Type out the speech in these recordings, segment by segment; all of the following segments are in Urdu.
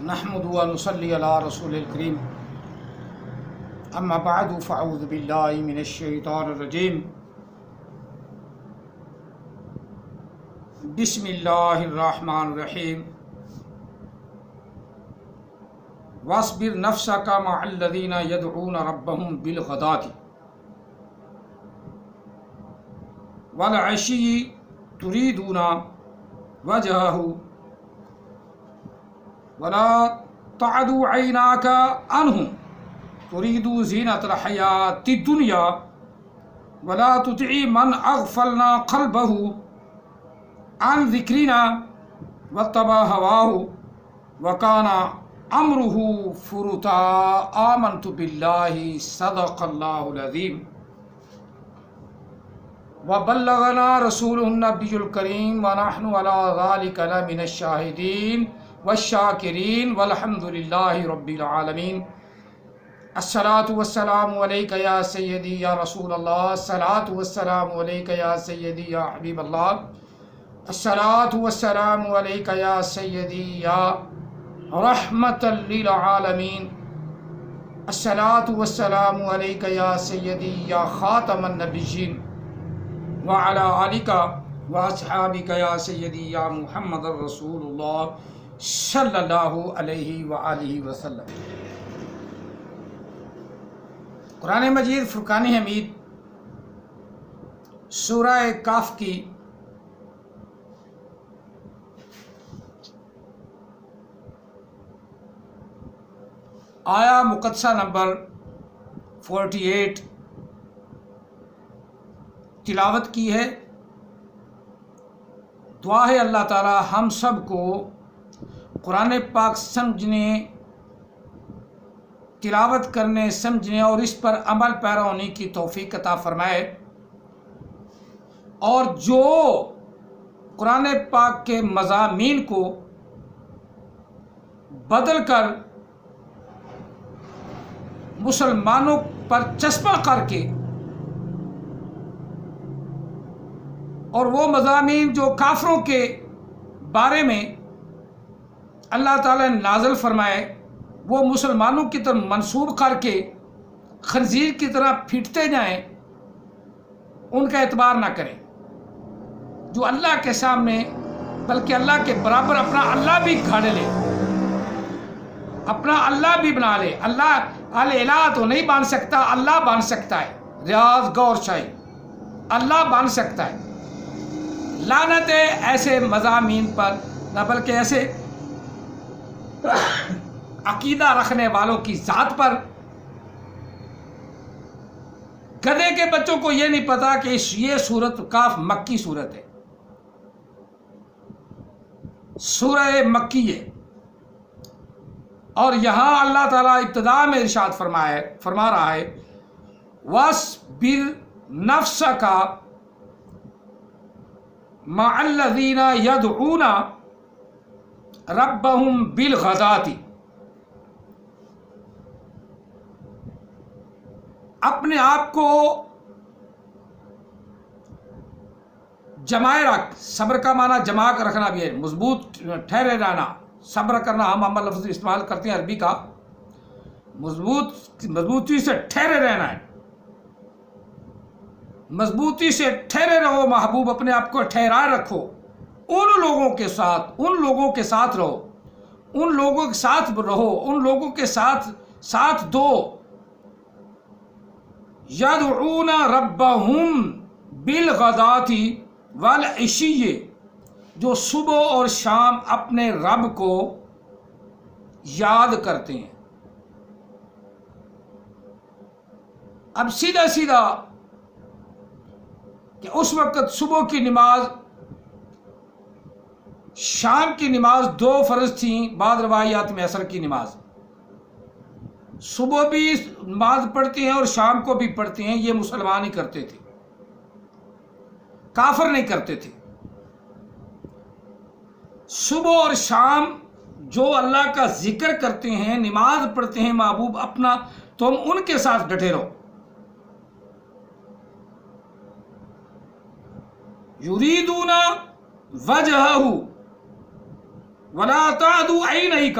نحمد و نصلی علی رسول الکریم اما بعد فاعوذ باللہ من الشیطان الرجیم بسم اللہ الرحمن الرحیم واصبر نفسک مع الذین یدعون ربهم بالغداة والعشی تریدون وجہہ ولا تعد عیناک عنہم تريد زینة الحیاة الدنیا ولا تطع من اغفلنا قلبه عن ذکرنا واتبع هواه وكان امره فرطا آمنت بالله صدق الله العظیم وبلغنا رسوله النبي الكريم ونحن على ذلك لمن الشاهدين والشاکرین والحمد للہ رب العالمین الصلاة والسلام علیک یا سیدی یا رسول اللہ، الصلاة والسلام علیک یا سیدی یا حبیب اللہ، الصلاة والسلام علیک یا سیدی یا رحمت للعالمین، الصلاة والسلام علیک یا سیدی یا خاتم النبیین وعلی آلک واصحابک یا سیدی یا محمد رسول اللہ صلی اللہ علیہ وآلہ وسلم۔ قرآن مجید فرقان حمید سورہ کاف کی آیا مقدسہ نمبر 48 تلاوت کی ہے۔ دعا ہے اللہ تعالی ہم سب کو قرآن پاک سمجھنے، تلاوت کرنے، سمجھنے اور اس پر عمل پیرا ہونے کی توفیق عطا فرمائے، اور جو قرآن پاک کے مضامین کو بدل کر مسلمانوں پر چسپاں کر کے اور وہ مضامین جو کافروں کے بارے میں اللہ تعالیٰ نے نازل فرمائے وہ مسلمانوں کی طرف منسوب کر کے خنزیر کی طرح پھیٹتے جائیں، ان کا اعتبار نہ کریں۔ جو اللہ کے سامنے بلکہ اللہ کے برابر اپنا اللہ بھی گھاڑ لے، اپنا اللہ بھی بنا لے۔ اللہ الہ تو نہیں بن سکتا، اللہ بن سکتا ہے۔ ریاض گور شاہی اللہ بن سکتا ہے۔ لعنت ہے ایسے مضامین پر، نہ بلکہ ایسے عقیدہ رکھنے والوں کی ذات پر۔ گدھے کے بچوں کو یہ نہیں پتا کہ یہ سورت کاف مکی سورت ہے، سورہ مکی ہے، اور یہاں اللہ تعالیٰ ابتدا میں ارشاد فرما رہا ہے وَاصْبِرْ نَفْسَكَ مَعَ الَّذِينَ يَدْعُونَ رَبَّهُمْ بِالْغَدَاةِ، اپنے آپ کو جمائے رکھ۔ صبر کا معنی جمع کر رکھنا بھی ہے، مضبوط ٹھہرے رہنا۔ صبر کرنا ہم عمل لفظ استعمال کرتے ہیں عربی کا، مضبوطی سے ٹھہرے رہنا ہے۔ مضبوطی سے ٹھہرے رہو محبوب، اپنے آپ کو ٹھہرائے رکھو۔ ان لوگوں کے ساتھ رہو، ان لوگوں کے ساتھ رہو، ان لوگوں کے ساتھ دو۔ یدعون ربہم بالغداة والعشی، جو صبح اور شام اپنے رب کو یاد کرتے ہیں۔ اب سیدھا کہ اس وقت صبح کی نماز، شام کی نماز دو فرض تھیں، بعض روایات میں عصر کی نماز۔ صبح بھی نماز پڑھتے ہیں اور شام کو بھی پڑھتے ہیں، یہ مسلمان ہی کرتے تھے، کافر نہیں کرتے تھے۔ صبح اور شام جو اللہ کا ذکر کرتے ہیں، نماز پڑھتے ہیں محبوب اپنا، تم ان کے ساتھ ڈٹے رہو۔ یریدون وجہہ ولا تعدوا عینیک،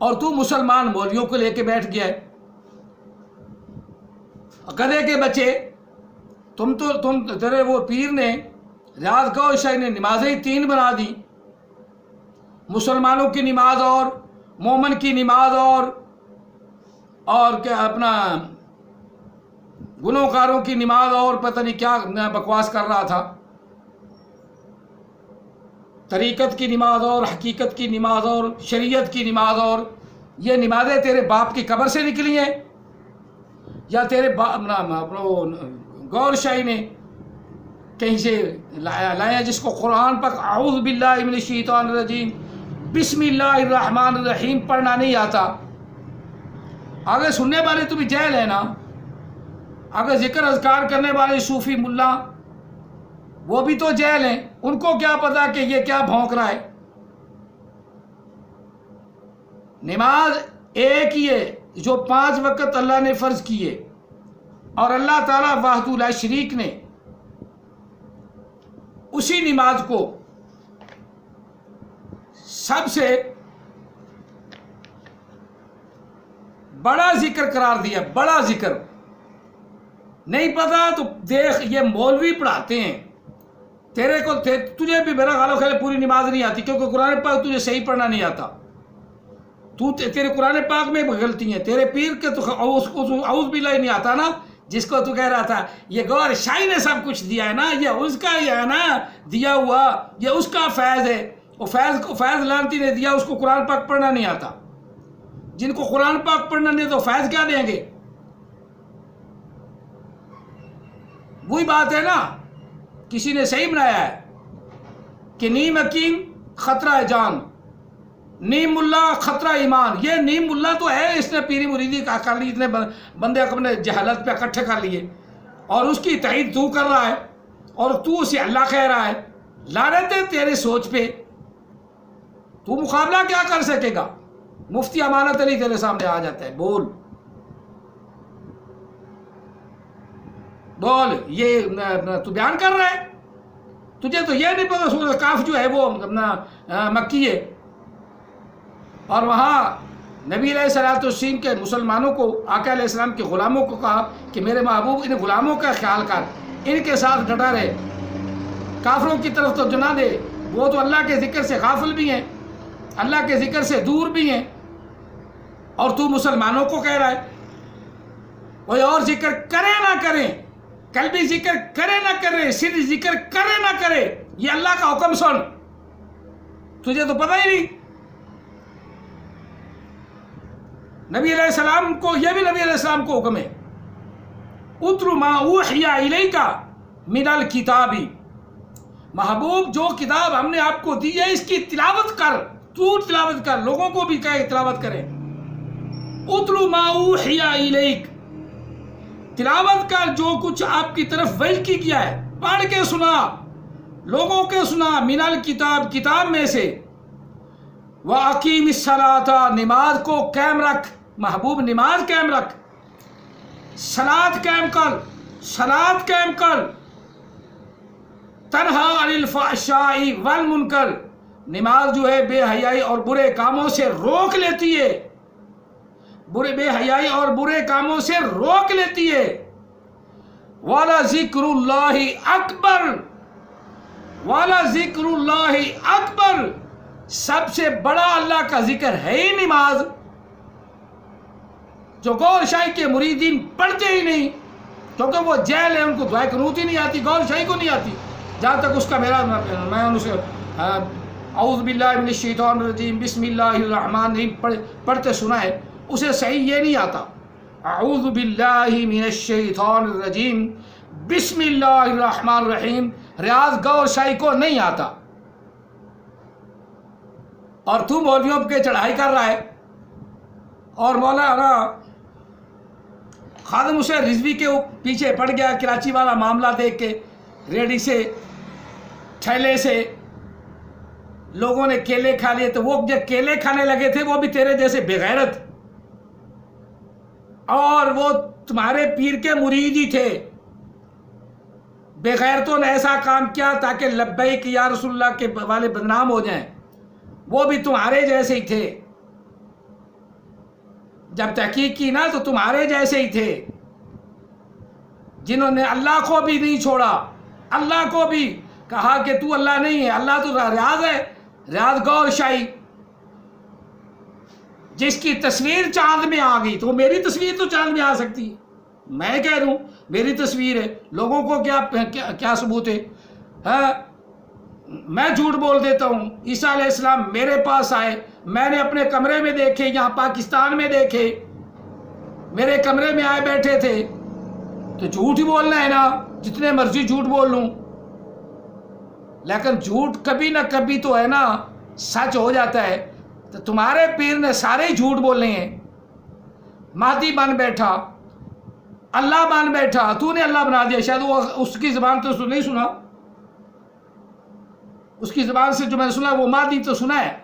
اور تو مسلمان مولویوں کو لے کے بیٹھ گیا ہے، گدھے کے بچے۔ تیرے وہ پیر نے، ریاض گور شاہی نے نمازیں 3 بنا دی، مسلمانوں کی نماز اور مومن کی نماز اور کیا اپنا گنہگاروں کی نماز اور پتہ نہیں کیا بکواس کر رہا تھا، طریقت کی نماز اور حقیقت کی نماز اور شریعت کی نماز۔ اور یہ نمازیں تیرے باپ کی قبر سے نکلی ہیں یا تیرے گور شاہی نے کہیں سے لایا، جس کو قرآن پاک اعوذ باللہ من الشیطان الرجیم بسم اللہ الرحمن الرحیم پڑھنا نہیں آتا؟ آگے سننے والے تو بھی جہل ہے نا، اگر ذکر اذکار کرنے والے صوفی ملا وہ بھی تو جہل ہیں، ان کو کیا پتا کہ یہ کیا بھونک رہا ہے۔ نماز ایک ہی ہے جو 5 وقت اللہ نے فرض کیے، اور اللہ تعالیٰ وحدہ لا شریک نے اسی نماز کو سب سے بڑا ذکر قرار دیا، بڑا ذکر۔ نہیں پتا تو دیکھ، یہ مولوی پڑھاتے ہیں، تجھے بھی میرا غالب خیال پوری نماز نہیں آتی، کیونکہ قرآن پاک تجھے صحیح پڑھنا نہیں آتا، تیرے قرآن پاک میں غلطی ہیں، تیرے پیر کے تو اعوذ باللہ ہی نہیں آتا نا، جس کو تو کہہ رہا تھا یہ گور شاہی نے سب کچھ دیا ہے نا، یہ اس کا ہی ہے نا دیا ہوا، یہ اس کا فیض ہے، وہ فیض لانتی نے دیا، اس کو قرآن پاک پڑھنا نہیں آتا۔ جن کو قرآن پاک پڑھنا نہیں تو فیض کیا دیں گے؟ وہی بات ہے نا، کسی نے صحیح بنایا ہے کہ نیم حکیم خطرہ جان، نیم ملا خطرہ ایمان۔ یہ نیم ملا تو ہے، اس نے پیری مریدی کر لی، اتنے بندے اپنے جہالت پہ اکٹھے کر لیے، اور اس کی تائید تو کر رہا ہے، اور تو اسے اللہ کہہ رہا ہے۔ لعنت ہے تیرے سوچ پہ، تو مقابلہ کیا کر سکے گا؟ مفتی امانت علی تیرے سامنے آ جاتا ہے، بول یہ تو بیان کر رہا ہے، تجھے تو یہ نہیں پتا سورہ کاف جو ہے وہ مکی ہے، اور وہاں نبی علیہ الصلوۃ والتسلیم کے مسلمانوں کو، آقا علیہ السلام کے غلاموں کو کہا کہ میرے محبوب ان غلاموں کا خیال کر، ان کے ساتھ ڈٹا رہے، کافروں کی طرف تو جنا دے، وہ تو اللہ کے ذکر سے غافل بھی ہیں، اللہ کے ذکر سے دور بھی ہیں، اور تو مسلمانوں کو کہہ رہا ہے کوئی اور ذکر کرے نہ کرے، قلبی ذکر کرے نہ کرے، سری ذکر کرے نہ کرے، یہ اللہ کا حکم سن، تجھے تو پتہ ہی نہیں۔ نبی علیہ السلام کو، یہ بھی نبی علیہ السلام کو حکم ہے، اتل ما اوحی الیک من الکتاب، محبوب جو کتاب ہم نے آپ کو دی ہے اس کی تلاوت کر، تو تلاوت کر، لوگوں کو بھی کہے تلاوت کریں۔ اتل ما اوحی الیک، تلاوت کر جو کچھ آپ کی طرف وحی کی گیا ہے، پڑھ کے سنا، لوگوں کے سنا، من الکتاب، کتاب میں سے، وَأَقِيمِ الصَّلَاةَ، نماز کو قائم رکھ، محبوب نماز قائم رکھ، صلاۃ قائم کر، صلاۃ قائم کر، تنہا عن الفحشاء والمنکر، نماز جو ہے بے حیائی اور برے کاموں سے روک لیتی ہے، بے حیائی اور برے کاموں سے روک لیتی ہے۔ وَلَذِكْرُ اللَّهِ أَكْبَرُ، وَلَذِكْرُ اللَّهِ أَكْبَرُ، سب سے بڑا اللہ کا ذکر ہے ہی نماز، جو گور شاہی کے مریدین پڑھتے ہی نہیں، کیونکہ وہ جہل ہے، ان کو دعائے قنوت ہی نہیں آتی، گور شاہی کو نہیں آتی، جہاں تک اس کا میں ان سے اعوذ باللہ من الشیطان الرجیم بسم اللہ الرحمن الرحیم پڑھتے سنا ہے، اسے صحیح یہ نہیں آتا، اعوذ باللہ من الشیطان الرجیم بسم اللہ الرحمن الرحیم ریاض گور شاہی کو نہیں آتا، اور تو مولویوں پہ چڑھائی کر رہا ہے، اور مولانا خادم حسین رضوی کے پیچھے پڑ گیا، کراچی والا معاملہ دیکھ کے، ریڑھی سے ٹھیلے سے لوگوں نے کیلے کھا لیے، تو وہ جب کیلے کھانے لگے تھے وہ بھی تیرے جیسے بغیرت، اور وہ تمہارے پیر کے مرید ہی تھے، بغیرتوں نے ایسا کام کیا تاکہ لبیک یا رسول اللہ کے والے بدنام ہو جائیں، وہ بھی تمہارے جیسے ہی تھے، جب تحقیق کی نا تو تمہارے جیسے ہی تھے جنہوں نے اللہ کو بھی نہیں چھوڑا، اللہ کو بھی کہا کہ تو اللہ نہیں ہے، اللہ تو ریاض ہے، ریاض گور شاہی، جس کی تصویر چاند میں آ گئی تو میری تصویر تو چاند میں آ سکتی ہے، میں کہہ دوں میری تصویر ہے، لوگوں کو کیا ثبوت ہے؟ ہاں میں جھوٹ بول دیتا ہوں، عیسیٰ علیہ السلام میرے پاس آئے، میں نے اپنے کمرے میں دیکھے، یہاں پاکستان میں دیکھے، میرے کمرے میں آئے بیٹھے تھے، تو جھوٹ ہی بولنا ہے نا، جتنے مرضی جھوٹ بول لوں، لیکن جھوٹ کبھی نہ کبھی تو ہے نا سچ ہو جاتا ہے۔ تو تمہارے پیر نے سارے ہی جھوٹ بولنے ہیں، مہدی بن بیٹھا، اللہ بن بیٹھا، تو نے اللہ بنا دیا، شاید وہ اس کی زبان تو نہیں سنا، اس کی زبان سے جو میں نے سنا وہ مہدی تو سنا ہے،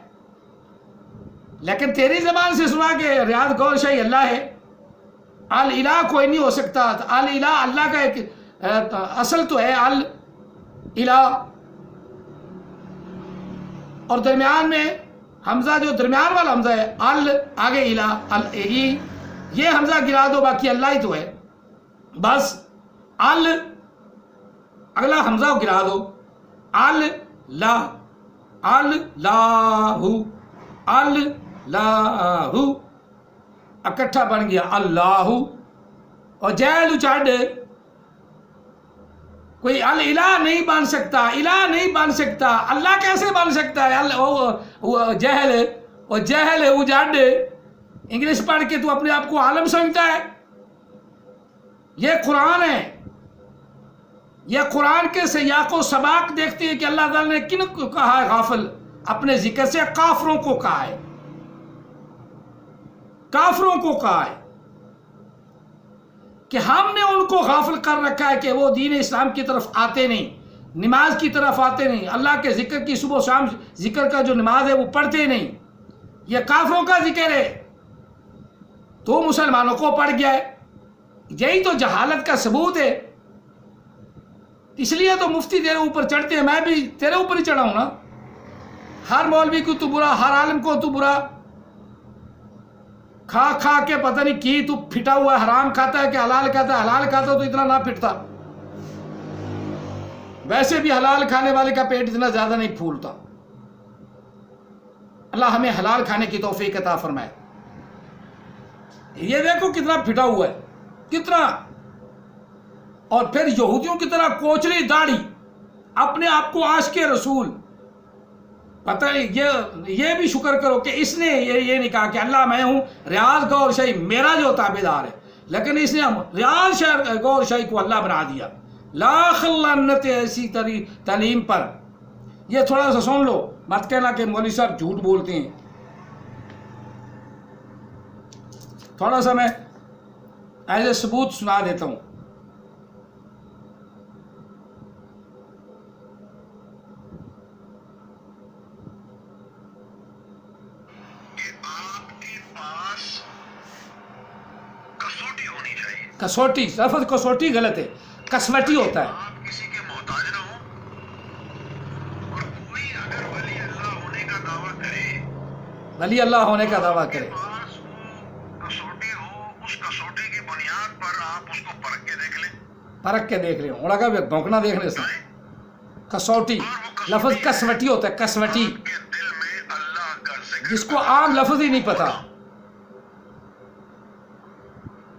لیکن تیری زبان سے سنا کہ ریاض گور شاہی اللہ ہے، الہ کوئی نہیں ہو سکتا، الہ اللہ کا ایک اصل تو ہے الہ، اور درمیان میں حمزہ جو درمیان والا حمزہ ہے آگے الہ، یہ حمزہ گرا دو، باقی اللہ ہی تو ہے، بس اگلا حمزہ گرا دو، اللہ، اللہ اکٹھا بن گیا اللہ، اور جیل اچاڈ کوئی الہ نہیں بن سکتا، الہ نہیں بن سکتا، اللہ کیسے بن سکتا ہے؟ جہل اجاڈ، انگلش پڑھ کے تو اپنے آپ کو عالم سمجھتا ہے، یہ قرآن ہے، یہ قرآن کے سیاق و سباق دیکھتے ہیں کہ اللہ تعالیٰ نے کن کو کہا ہے غافل، اپنے ذکر سے کافروں کو کہا ہے، کافروں کو کہا ہے کہ ہم نے ان کو غافل کر رکھا ہے کہ وہ دین اسلام کی طرف آتے نہیں، نماز کی طرف آتے نہیں، اللہ کے ذکر کی صبح و شام ذکر کا جو نماز ہے وہ پڑھتے نہیں، یہ کافروں کا ذکر ہے، تو مسلمانوں کو پڑھ گیا ہے، یہی تو جہالت کا ثبوت ہے، اس لیے تو مفتی تیرے اوپر چڑھتے ہیں، میں بھی تیرے اوپر ہی چڑھا ہوں نا، ہر مولوی کو تو برا، ہر عالم کو تو برا، کھا کھا کے پتہ نہیں کی تو پھٹا ہوا ہے، حرام کھاتا ہے کہ حلال کھاتا ہے، حلال کھاتا تو اتنا نہ پھٹتا، ویسے بھی حلال کھانے والے کا پیٹ اتنا زیادہ نہیں پھولتا، اللہ ہمیں حلال کھانے کی توفیق عطا فرمائے۔ یہ دیکھو کتنا پھٹا ہوا ہے، کتنا، اور پھر یہودیوں کی طرح کوچری داڑھی، اپنے آپ کو عاشق رسول، پتہ نہیں، یہ بھی شکر کرو کہ اس نے یہ نہیں کہا کہ اللہ میں ہوں ریاض گور شاہی میرا جو تابعدار ہے، لیکن اس نے ریاض گور شاہی کو اللہ بنا دیا، لاکھ لعنت ایسی تعلیم پر۔ یہ تھوڑا سا سن لو، مت کہنا کہ مولوی صاحب جھوٹ بولتے ہیں، تھوڑا سا میں ایز اے ثبوت سنا دیتا ہوں۔ کسوٹی، لفظ کسوٹی غلط ہے، کسوٹی ہوتا ہے۔ آپ کسی کے محتاج نہ ہو، اور کوئی اگر ولی اللہ ہونے کا دعویٰ کرے، ولی اللہ ہونے کا دعویٰ کرے، پاس وہ کسوٹی ہو، اس کسوٹی کی بنیاد پر آپ اس کو پرکھ کے دیکھ لیں، پرکھ کے دیکھ لیں، اوڑا کا بھونکنا دیکھنے سے، کسوٹی لفظ کسوٹی ہوتا ہے، کسوٹی، آپ کے دل میں اللہ کا ذکر، جس کو عام لفظ ہی نہیں پتا،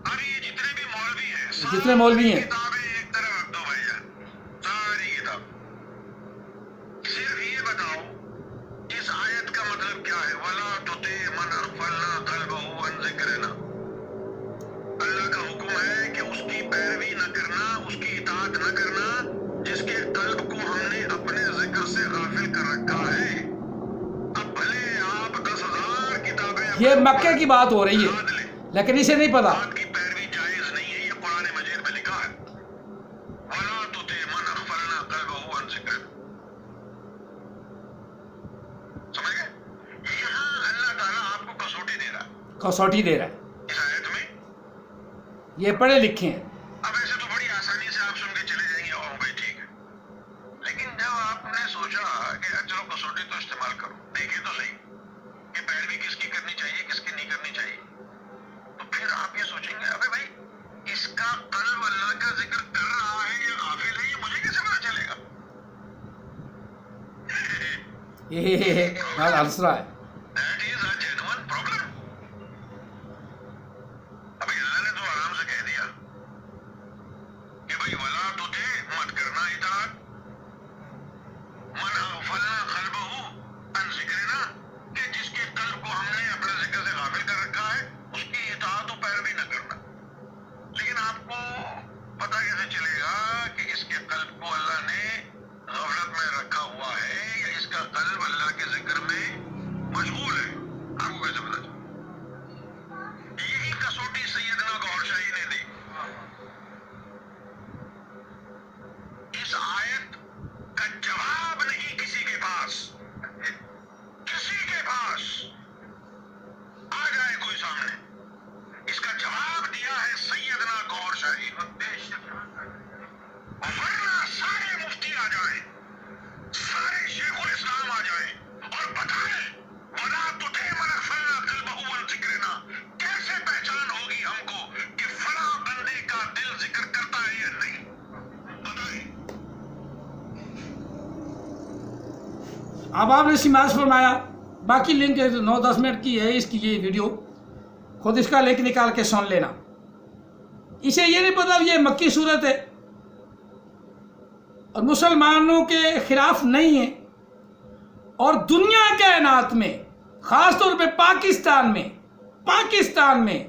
اب یہ جتنے بھی مولوی ہیں، جتنے مولوی ہیں، کتابیں ایک طرف رکھ دو بھیا، ساری کتاب، صرف یہ بتاؤ اس آیت کا مطلب کیا ہے؟ وَلَا تُطِعْ مَنْ أَغْفَلْنَا قَلْبَهُ عَنْ ذِكْرِنَا، اللہ کا حکم ہے کہ اس کی پیروی نہ کرنا، اس کی اطاعت نہ کرنا جس کے قلب کو ہم نے اپنے ذکر سے غافل کر رکھا ہے۔ اب بھلے آپ 10,000 کتابیں یہ مکے کی بات ہو رہی ہے، لیکن اسے نہیں پتا، آپ کی پیروی جائز نہیں ہے، یہ قرآن مجید میں لکھا ہے، وَلَا تُطِعْ مَنْ أَغْفَلْنَا قَلْبَهُ عَنْ ذِكْرِنَا، سمجھ گئے؟ یہاں اللہ تعالیٰ آپ کو کسوٹی دے رہا ہے کسوٹی دے رہا ہے، اس آیت میں۔ یہ پڑھے لکھے ہیں، اب ایسے تو بڑی آسانی سے آپ سن کے چلے جائیں گے، اوہ بھائی ٹھیک ہے، لیکن جب آپ نے سوچا کہ چلو کسوٹی تو استعمال کرو، دیکھیں تو صحیح کہ پیروی کس کی کرنی چاہیے، کس کی نہیں کرنی چاہیے، بہت السرا ہے. That is a genuine problem. ابھی اللہ نے تو آرام سے کہہ دیا کہ بھئی ولا تطع مت کرنا اطاعت من اغفلنا قلبہ عن ذکرنا کہ جس کے قلب کو ہم نے اپنے ذکر سے غافل کر رکھا ہے اس کی اطاعت و پیروی نہ کرنا. لیکن آپ کو پتہ کیسے چلے گا کہ اس کے قلب کو اللہ نے غفلت میں رکھا ہوا ہے یا اس کا قلب اللہ کے ذکر میں مشغول ہے؟ آپ کو کیسے پتہ چلے؟ یہی کسوٹی سیدنا گوھر شاہی نے دی. اس آیت کا جواب نہیں کسی کے پاس آ جائے کوئی سامنے. اس کا جواب دیا ہے سیدنا گوھر شاہی. ورنہ سارے مفتی آ جائیں, سارے شیخ الاسلام آ جائیں اور بتائیں وَلَا تُطِعْ مَنْ أَغْفَلْنَا قَلْبَهُ عَنْ ذِكْرِنَا, کیسے پہچان ہوگی ہم کو کہ فلاں بندے کا دل ذکر کرتا ہے یا نہیں؟ بتائیں. اب آپ نے سماج فرمایا, باقی لنک 9-10 منٹ کی ہے اس کی یہ ویڈیو, خود اس کا لنک نکال کے سن لینا. اسے یہ نہیں پتا یہ مکی صورت ہے اور مسلمانوں کے خلاف نہیں ہے, اور دنیا کائنات میں خاص طور پہ پاکستان میں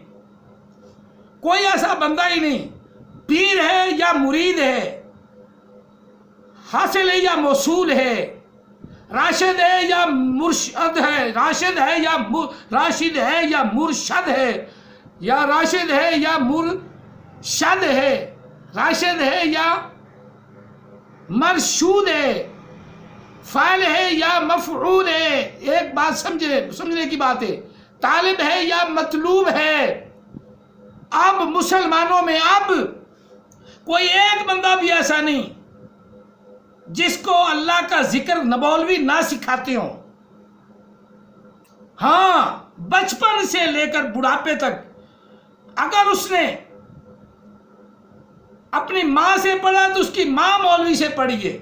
کوئی ایسا بندہ ہی نہیں, پیر ہے یا مرید ہے, حاصل ہے یا موصول ہے, راشد ہے یا مرشد ہے, راشد ہے یا مرشد ہے, راشد ہے یا مرشود ہے, فاعل ہے یا مفعول ہے. ایک بات سمجھنے کی بات ہے, طالب ہے یا مطلوب ہے. اب مسلمانوں میں اب کوئی ایک بندہ بھی ایسا نہیں جس کو اللہ کا ذکر مولوی نہ سکھاتے ہوں. ہاں, بچپن سے لے کر بڑھاپے تک اگر اس نے اپنی ماں سے پڑھا تو اس کی ماں مولوی سے پڑھی ہے,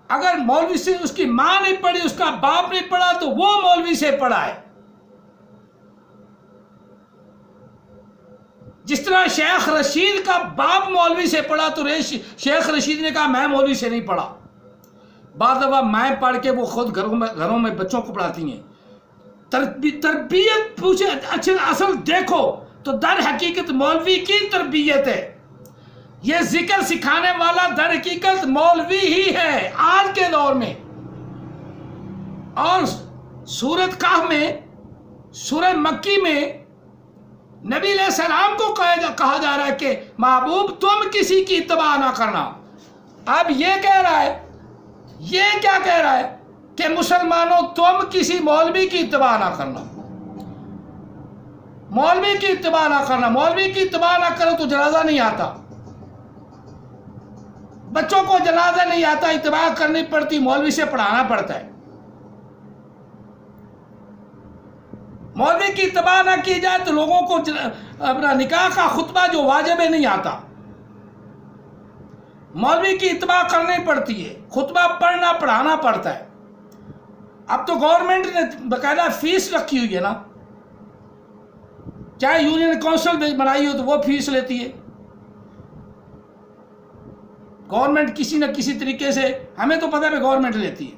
اگر مولوی سے اس کی ماں نہیں پڑھی, اس کا باپ نہیں پڑھا تو وہ مولوی سے پڑھا ہے. جس طرح شیخ رشید کا باپ مولوی سے پڑھا تو شیخ رشید نے کہا میں مولوی سے نہیں پڑھا. بعض دفعہ میں پڑھ کے وہ خود گھروں میں بچوں کو پڑھاتی ہیں. تربیت پوچھے اچھا اصل دیکھو تو در حقیقت مولوی کی تربیت ہے. یہ ذکر سکھانے والا در حقیقت مولوی ہی ہے آج کے دور میں. اور سورۃ کہف میں, سورہ مکی میں نبی علیہ السلام کو کہا جا رہا ہے کہ محبوب تم کسی کی اتباع نہ کرنا. اب یہ کہہ رہا ہے, یہ کیا کہہ رہا ہے کہ مسلمانوں تم کسی مولوی کی اتباع نہ کرنا, مولوی کی اتباع نہ کرنا. مولوی کی اتباع نہ کرو تو جنازہ نہیں آتا, بچوں کو جنازہ نہیں آتا, اتباع کرنی پڑتی, مولوی سے پڑھانا پڑتا ہے. مولوی کی اتباع نہ کی جائے تو لوگوں کو اپنا نکاح کا خطبہ جو واجب ہے نہیں آتا. مولوی کی اتباع کرنی پڑتی ہے, خطبہ پڑھنا پڑھانا پڑتا ہے. اب تو گورنمنٹ نے باقاعدہ فیس رکھی ہوئی ہے نا, چاہے یونین کونسل بنائی ہو تو وہ فیس لیتی ہے. گورنمنٹ کسی نہ کسی طریقے سے, ہمیں تو پتہ ہے گورنمنٹ لیتی ہے,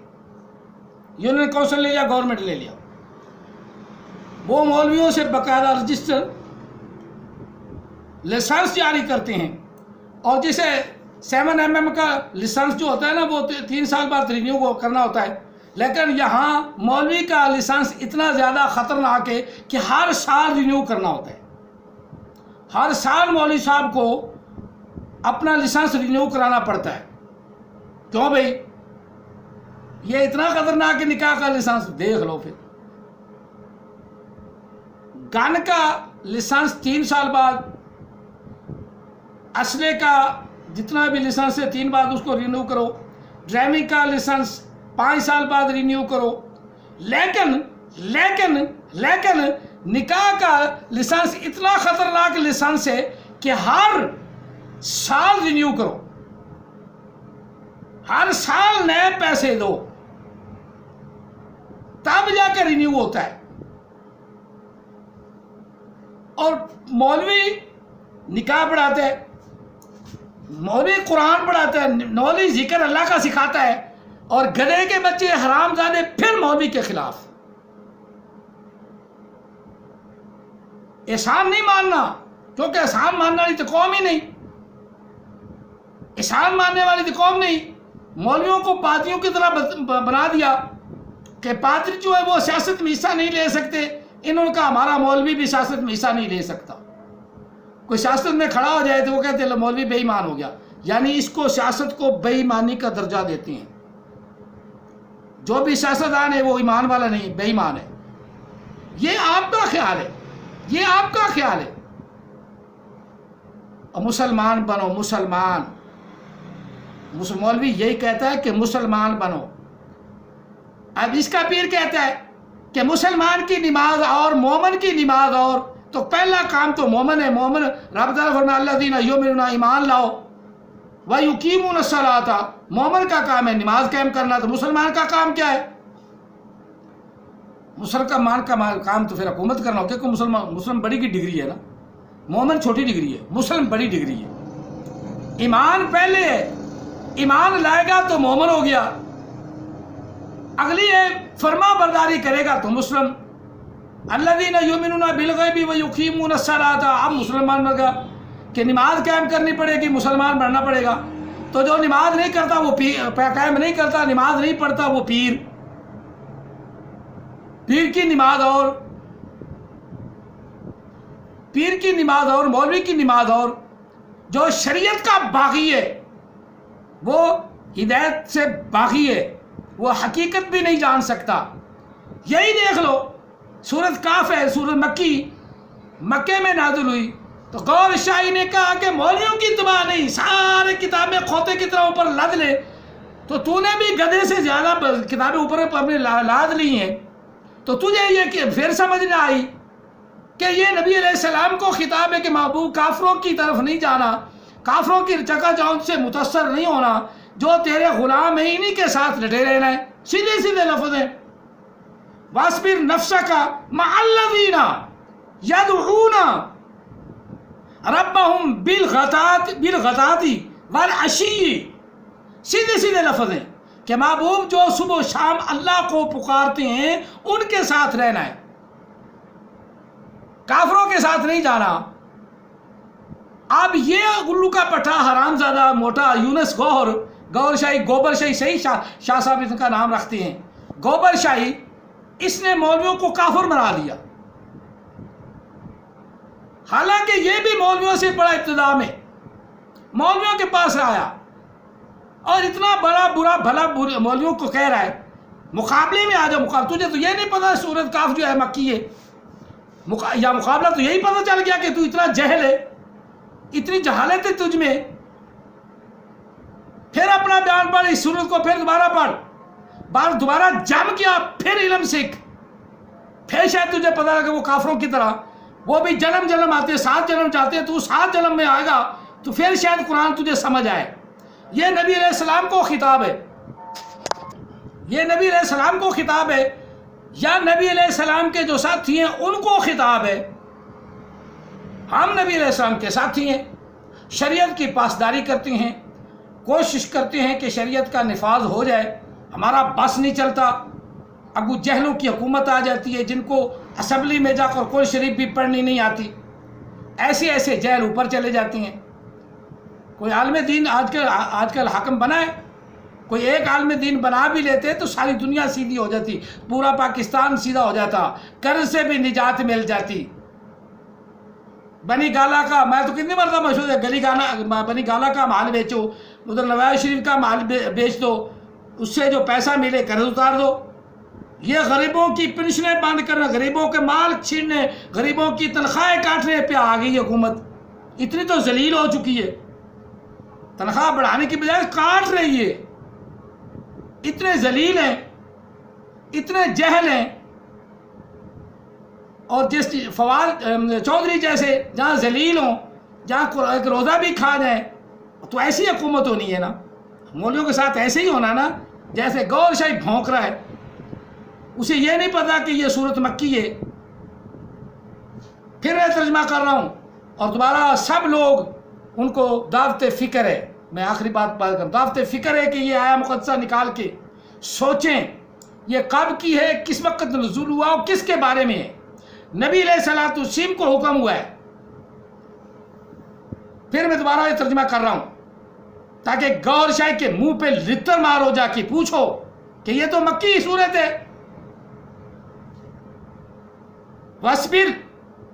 یونین کونسل لے لیا, گورنمنٹ لے لیا. وہ مولویوں سے باقاعدہ رجسٹر لائسنس جاری کرتے ہیں, اور جسے 7mm کا لائسنس جو ہوتا ہے نا وہ 3 سال بعد رینیو کرنا ہوتا ہے. لیکن یہاں مولوی کا لائسنس اتنا زیادہ خطرناک ہے کہ ہر سال رینیو کرنا ہوتا ہے. ہر سال مولوی صاحب کو اپنا لائسنس رینیو کرانا پڑتا ہے. کیوں بھائی؟ یہ اتنا خطرناک ہے نکاح کا لائسنس. دیکھ لو پھر گن کا لائسنس 3 سال بعد, اسلحے کا جتنا بھی لائسنس ہے 3 بعد اس کو رینیو کرو, ڈرائیونگ کا لائسنس 5 سال بعد رینیو کرو. لیکن نکاح کا لائسنس اتنا خطرناک لائسنس ہے کہ ہر سال رینیو کرو, ہر سال نئے پیسے دو تب جا کے رینیو ہوتا ہے. اور مولوی نکاح پڑھاتا ہے، مولوی قرآن پڑھاتا ہے، مولوی ذکر اللہ کا سکھاتا ہے، اور گدھے کے بچے حرام زادے پھر مولوی کے خلاف. احسان نہیں ماننا، کیونکہ احسان ماننے والی تو قوم ہی نہیں، احسان ماننے والی تو قوم نہیں. مولویوں کو پادریوں کی طرح بنا دیا کہ پادری جو ہے وہ سیاست میں حصہ نہیں لے سکتے. انہوں نے کہا ہمارا مولوی بھی سیاست میں حصہ نہیں لے سکتا. کوئی سیاست میں کھڑا ہو جائے تو وہ کہتے ہیں مولوی بے ایمان ہو گیا. یعنی اس کو سیاست کو بے ایمانی کا درجہ دیتے ہیں. جو بھی سیاستدان ہے وہ ایمان والا نہیں، بے ایمان ہے. یہ آپ کا خیال ہے، یہ آپ کا خیال ہے. اور مسلمان بنو، مسلمان. مولوی یہی کہتا ہے کہ مسلمان بنو. اب اس کا پیر کہتا ہے کہ مسلمان کی نماز اور مومن کی نماز اور. تو پہلا کام تو مومن ہے. مومن رب تعالیٰ فرمایا الذین یؤمنون، ایمان لاؤ، ویقیمون الصلاۃ، مومن کا کام ہے نماز قائم کرنا. تو مسلمان کا کام کیا ہے؟ مسلمان کا کام تو پھر حکومت کرنا ہو، کیونکہ مسلم بڑی کی ڈگری ہے نا، مومن چھوٹی ڈگری ہے، مسلم بڑی ڈگری ہے. ایمان پہلے ہے، ایمان لائے گا تو مومن ہو گیا. اگلی ہے فرما برداری کرے گا تو مسلم. الذین یؤمنون بالغیب ویقیمون الصلاۃ. اب مسلمان بن گیا کہ نماز قائم کرنی پڑے گی، مسلمان بننا پڑے گا. تو جو نماز نہیں کرتا وہ قائم نہیں کرتا، نماز نہیں پڑھتا وہ پیر. پیر کی نماز اور، پیر کی نماز اور، مولوی کی نماز اور. جو شریعت کا باغی ہے وہ ہدایت سے باغی ہے، وہ حقیقت بھی نہیں جان سکتا. یہی دیکھ لو، سورۃ کاف ہے، سورۃ مکی، مکے میں نازل ہوئی. تو غور شاہی نے کہا کہ مولویوں کی اتباع نہیں، سارے کتابیں کھوتے کی طرح اوپر لاد لے. تو تو نے بھی گدھے سے زیادہ کتابیں اوپر اپنے لاد لی ہیں. تو تجھے یہ کہ پھر سمجھ نہ آئی کہ یہ نبی علیہ السلام کو خطاب ہے کہ محبوب کافروں کی طرف نہیں جانا، کافروں کی چکا چوند سے متاثر نہیں ہونا، جو تیرے غلام ہیں انہی کے ساتھ ڈٹے رہنا ہے. سیدھے سیدھے لفظ ہیں. وَاصْبِرْ نَفْسَكَ مَعَ الَّذِينَ يَدْعُونَ رَبَّهُمْ بِالْغَدَاةِ وَالْعَشِيِّ. سیدھے سیدھے لفظ ہیں کہ محبوب جو صبح و شام اللہ کو پکارتے ہیں ان کے ساتھ رہنا ہے، کافروں کے ساتھ نہیں جانا. اب یہ گلو کا پٹھا حرام زادہ موٹا یونس گور شاہی، گوبر شاہی، صحیح شاہ صاحب اس کا نام رکھتے ہیں، گوبر شاہی، اس نے مولویوں کو کافر بنا دیا. حالانکہ یہ بھی مولویوں سے بڑا ابتدا میں مولویوں کے پاس آیا اور اتنا بڑا برا بھلا مولویوں کو کہہ رہا ہے مقابلے میں آ جاؤ. تجھے تو یہ نہیں پتا سورۃ کاف جو ہے مکی ہے، یا مقابلہ تو یہی پتہ چل گیا کہ تو اتنا جہل ہے، اتنی جہالت ہے تجھ میں. پھر اپنا بیان پڑھ، اس سورت کو پھر دوبارہ پڑھ، دوبارہ جم کیا، پھر علم سیکھ، پھر شاید تجھے پتا لگا کہ وہ کافروں کی طرح وہ بھی جنم آتے ہیں، 7 جنم چاہتے ہیں، تو 7 جنم میں آئے گا تو پھر شاید قرآن تجھے سمجھ آئے. یہ نبی علیہ السلام کو خطاب ہے، یہ نبی علیہ السلام کو خطاب ہے، یا نبی علیہ السلام کے جو ساتھی ہیں ان کو خطاب ہے. ہم نبی علیہ السلام کے ساتھی ہیں، شریعت کی پاسداری کرتے ہیں، کوشش کرتے ہیں کہ شریعت کا نفاذ ہو جائے. ہمارا بس نہیں چلتا. ابو جہلوں کی حکومت آ جاتی ہے جن کو اسمبلی میں جا کر قرآن شریف بھی پڑھنی نہیں آتی، ایسے ایسے جہل اوپر چلے جاتے ہیں. کوئی عالم دین آج کل حاکم بنا ہے، کوئی ایک عالم دین بنا بھی لیتے تو ساری دنیا سیدھی ہو جاتی، پورا پاکستان سیدھا ہو جاتا، قرض سے بھی نجات مل جاتی. بنی گالا کا، میں تو کتنی مرتبہ مشہور ہے، بنی گالا کا مال بیچو، ادھر نواز شریف کا مال بیچ دو، اس سے جو پیسہ ملے قرض اتار دو. یہ غریبوں کی پنشنیں بند کرنا، غریبوں کے مال چھیننے، غریبوں کی تنخواہیں کاٹنے پہ آ گئی حکومت. اتنی تو ذلیل ہو چکی ہے، تنخواہ بڑھانے کی بجائے کاٹ رہی ہے. اتنے ذلیل ہیں، اتنے جہل ہیں. اور جس فواد چودھری جیسے جہاں ذلیل ہوں، جہاں ایک روزہ بھی کھا جائیں، تو ایسی حکومت ہونی ہے نا. مولویوں کے ساتھ ایسے ہی ہونا نا جیسے گور شاہی بھونک رہا ہے، اسے یہ نہیں پتا کہ یہ صورت مکی ہے۔ پھر میں ترجمہ کر رہا ہوں اور دوبارہ سب لوگ ان کو دعوت فکر ہے، میں آخری بات کروں، دعوت فکر ہے کہ یہ آیا مقدسہ نکال کے سوچیں یہ کب کی ہے، کس وقت نزول ہوا اور کس کے بارے میں ہے۔ نبی علیہ الصلوۃ والسلام کو حکم ہوا ہے۔ پھر میں دوبارہ یہ ترجمہ کر رہا ہوں تاکہ گور شاہی کے منہ پہ لتر مارو جا کے پوچھو کہ یہ تو مکی صورت ہے۔ وَاصْبِرْ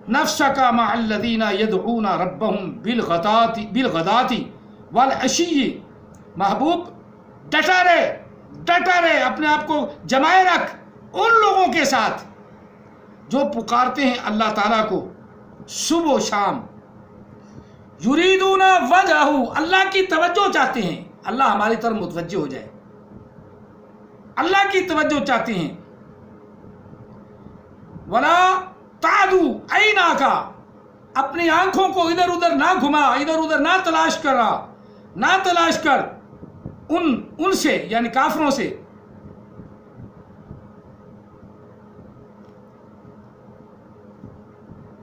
نَفْسَكَ مَعَ الَّذِينَ يَدْعُونَ رَبَّهُمْ بِالْغَدَاةِ وَالْعَشِيِّ، محبوب ڈٹا رہے، اپنے آپ کو جمائے رکھ ان لوگوں کے ساتھ جو پکارتے ہیں اللہ تعالیٰ کو صبح و شام، یریدون وجہہ، اللہ کی توجہ چاہتے ہیں، اللہ ہماری طرف متوجہ ہو جائے، اللہ کی توجہ چاہتے ہیں۔ ولا تعدو عیناک، اپنی آنکھوں کو ادھر ادھر نہ گھما، ادھر ادھر نہ تلاش کر ان سے، یعنی کافروں سے۔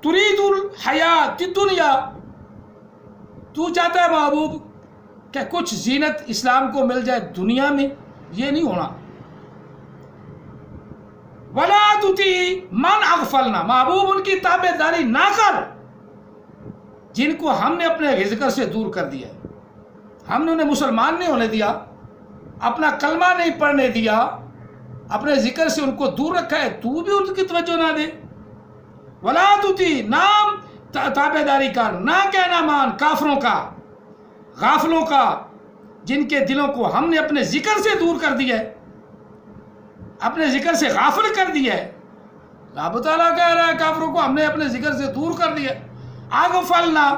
ترید الحیات الدنیا، تو چاہتا ہے محبوب کہ کچھ زینت اسلام کو مل جائے دنیا میں، یہ نہیں ہونا۔ ولا تطیع من اغفلنا، محبوب ان کی تابع داری نہ کر جن کو ہم نے اپنے ذکر سے دور کر دیا ہے۔ ہم نے انہیں مسلمان نہیں ہونے دیا، اپنا کلمہ نہیں پڑھنے دیا، اپنے ذکر سے ان کو دور رکھا ہے، تو بھی ان کی توجہ نہ دے۔ ولا تطیع، نام تابع داری کر، نہ کہنا مان کافروں کا، غافلوں کا، جن کے دلوں کو ہم نے اپنے ذکر سے دور کر دیا ہے، اپنے ذکر سے غافل کر دیا ہے۔ رب تعالیٰ کہہ رہا ہے کافروں کو ہم نے اپنے ذکر سے دور کر دیا۔ اغفلنا،